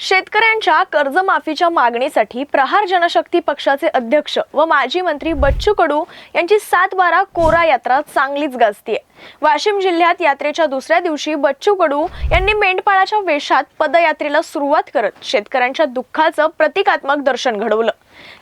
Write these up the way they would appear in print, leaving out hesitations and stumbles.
शेतकऱ्यांच्या कर्जमाफीच्या मागणीसाठी प्रहार जनशक्ती पक्षाचे अध्यक्ष व माजी मंत्री बच्चू कडू यांची 7/12 कोरा यात्रा चांगलीच गाजतीये। वाशिम जिल्ह्यात यात्रेच्या दुसऱ्या दिवशी बच्चू कडू यांनी मेंढपाळाच्या वेशात पदयात्रेला सुरुवात करत शेतकऱ्यांच्या दुःखाचं प्रतिकात्मक दर्शन घडवलं।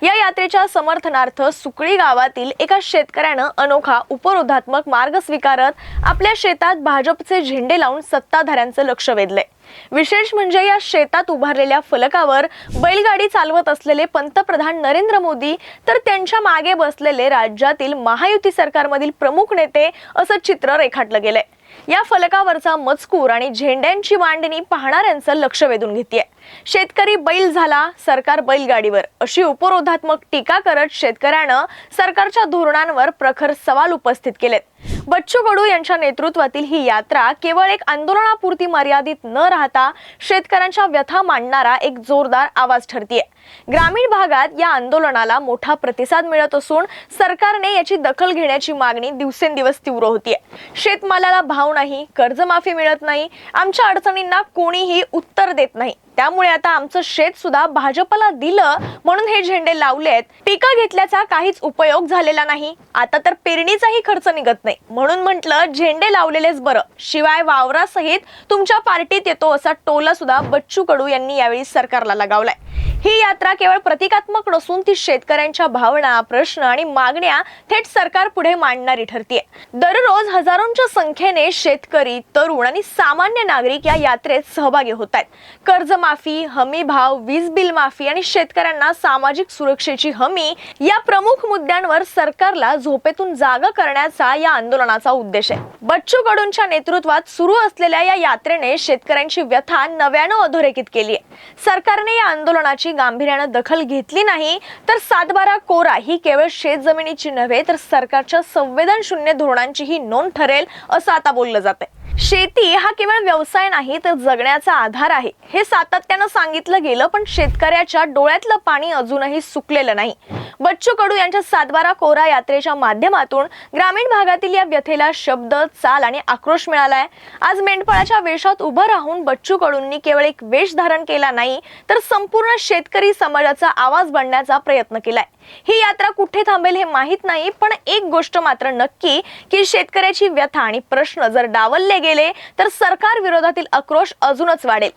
या यात्रेच्या समर्थनार्थ सुकळी गावातील एका शेतकऱ्यानं अनोखा उपरोधात्मक मार्ग स्वीकारत आपल्या शेतात भाजपचे झेंडे लावून सत्ताधाऱ्यांचं लक्ष वेधलंय। विशेष म्हणजे या शेतात उभारलेल्या फलकावर बैलगाडी चालवत असलेले पंतप्रधान नरेंद्र मोदी तर त्यांच्या मागे बसलेले राज्यातील महायुती सरकारमधील प्रमुख नेते असं चित्र रेखाटलं गेलंय। या फलकावरचा मजकूर आणि झेंड्यांची मांडणी पाहणाऱ्यांचं लक्ष वेधून घेतेय। शेतकरी बैल झाला, सरकार बैलगाडीवर अशी उपरोधात्मक टीका करत शेतकऱ्यानं सरकारच्या धोरणांवर प्रखर सवाल उपस्थित केलेत। बच्चू कडू यांच्या नेतृत्वातील ही यात्रा केवळ एक आंदोलनापुरती मर्यादित न राहता शेतकऱ्यांच्या व्यथा मांडणारा एक जोरदार आवाज ठरतीये। ग्रामीण भागात या आंदोलनाला मोठा प्रतिसाद मिळत असून सरकारने याची दखल घेण्याची मागणी दिवसेंदिवस तीव्र होतीये। शेतमालाला भाव नाही, कर्जमाफी मिळत नाही, आमच्या अडचणींना कोणीही उत्तर देत नाही, त्यामुळे आता आमचं शेत सुद्धा भाजपला दिलं म्हणून हे झेंडे लावलेत। पिकं घेतल्याचा काहीच उपयोग झालेला नाही, आता तर पेरणीचाही खर्च निघत नाही, म्हणून म्हटलं झेंडे लावलेलेच बरं, शिवाय वावरासहित तुमच्या पार्टीत येतो असा टोला सुद्धा बच्चू कडू यांनी यावेळी सरकारला लगावलाय। ही यात्रा केवळ प्रतिकात्मक नसून ती शेतकऱ्यांच्या भावना, प्रश्न आणि मागण्या थेट सरकार पुढे मांडणारी ठरतीये। दररोज हजारोंच्या संख्येने शेतकरी, तरुण आणि सामान्य नागरिक या यात्रेत सहभागी होत आहेत। कर्जमाफी, हमी भाव, वीज बिल माफी आणि शेतकऱ्यांना सामाजिक सुरक्षेची हमी या प्रमुख मुद्द्यांवर सरकारला झोपेतून जागा करण्याचा या आंदोलनाचा उद्देश आहे। बच्चू कडूंच्या नेतृत्वात सुरू असलेल्या या यात्रेने शेतकऱ्यांची व्यथा नव्यानं अधोरेखित केली आहे। सरकारने या आंदोलनाची गांभीर्यानं दखल घेतली नाही तर 7/12 कोरा ही केवळ शेतजमिनीची नव्हे तर सरकारच्या संवेदनशून्य धोरणांची ही नोंद ठरेल असं आता बोललं जातंय। शेती हा केवळ व्यवसाय नाही तर जगण्याचा आधार आहे हे सातत्यानं सांगितलं गेलं, पण शेतकऱ्याच्या डोळ्यातलं पाणी अजूनही सुकलेलं नाही। बच्चू कडू यांच्या 7/12 कोरा यात्रेच्या माध्यमातून ग्रामीण भागातील या व्यथेला शब्द, चाल आणि आक्रोश मिळालाय। आज मेंढपाळाच्या वेशात उभं राहून बच्चू कडूंनी केवळ एक वेश धारण केला नाही तर संपूर्ण शेतकरी समाजाचा आवाज बनण्याचा प्रयत्न केलाय। ही यात्रा कुठे थांबेल हे माहित नाही, पण एक गोष्ट मात्र नक्की की शेतकऱ्याची व्यथा आणि प्रश्न जर डावलले गेले तर सरकार विरोधातील आक्रोश अजूनच वाढेल।